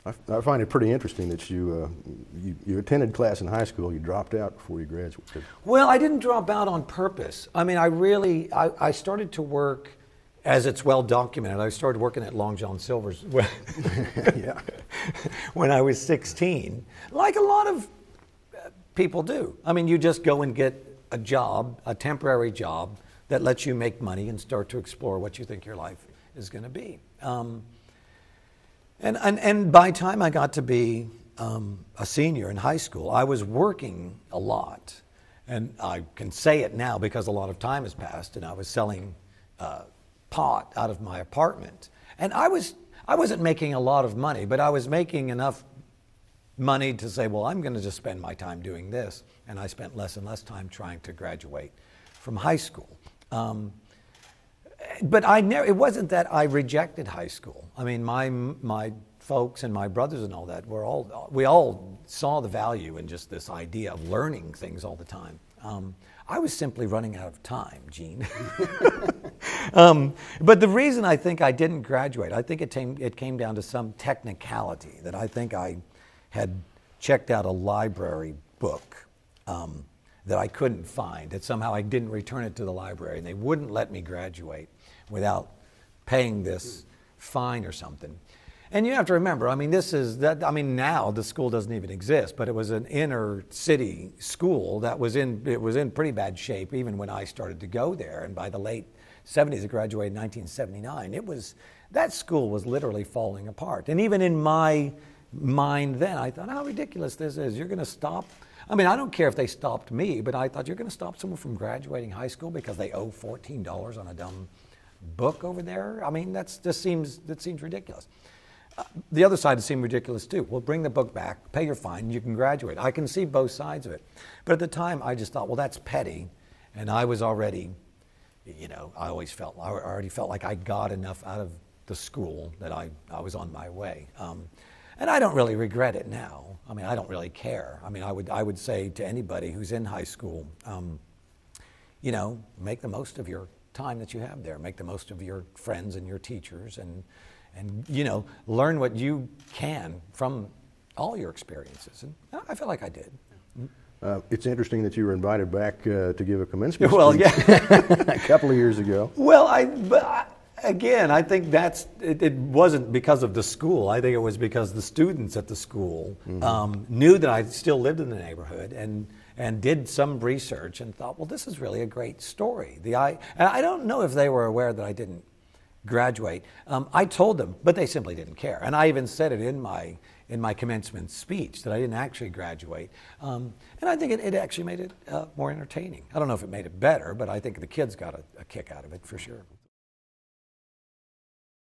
I find it pretty interesting that you attended class in high school, you dropped out before you graduated. Well, I didn't drop out on purpose. I mean, I started to work, as it's well documented, I started working at Long John Silver's Yeah. when I was 16, like a lot of people do. I mean, you just go and get a job, a temporary job, that lets you make money and start to explore what you think your life is going to be. And by the time I got to be a senior in high school, I was working a lot. And I can say it now because a lot of time has passed, and I was selling pot out of my apartment. And I wasn't making a lot of money, but I was making enough money to say, well, I'm going to just spend my time doing this. And I spent less and less time trying to graduate from high school. But it wasn't that I rejected high school. I mean, my folks and my brothers and all that, we all saw the value in just this idea of learning things all the time. I was simply running out of time, Gene. But the reason I think I didn't graduate, I think it came down to some technicality that I think I had checked out a library book that I couldn't find, that somehow I didn't return it to the library, and they wouldn't let me graduate without paying this fine or something. And you have to remember, I mean, now the school doesn't even exist, but it was an inner city school that was in pretty bad shape even when I started to go there. And by the late 70s, I graduated in 1979. That school was literally falling apart. And even in my mind then, I thought, how ridiculous this is. You're going to stop. I mean, I don't care if they stopped me, but I thought, you're going to stop someone from graduating high school because they owe $14 on a dumb book over there? I mean, that seems ridiculous. The other side seemed ridiculous too. Well, bring the book back, pay your fine, you can graduate. I can see both sides of it. But at the time, I just thought, well, that's petty. And I was already, I already felt like I got enough out of the school that I was on my way. And I don't really regret it now. I mean, I don't really care. I mean, I would say to anybody who's in high school, make the most of your time that you have there. Make the most of your friends and your teachers, and learn what you can from all your experiences. And I feel like I did. It's interesting that you were invited back to give a commencement Well, speech a couple of years ago. Well, again, I think it wasn't because of the school. I think it was because the students at the school knew that I still lived in the neighborhood and did some research and thought, well, this is really a great story. And I don't know if they were aware that I didn't graduate. I told them, but they simply didn't care. And I even said it in my commencement speech that I didn't actually graduate. And I think it actually made it more entertaining. I don't know if it made it better, but I think the kids got a kick out of it for sure.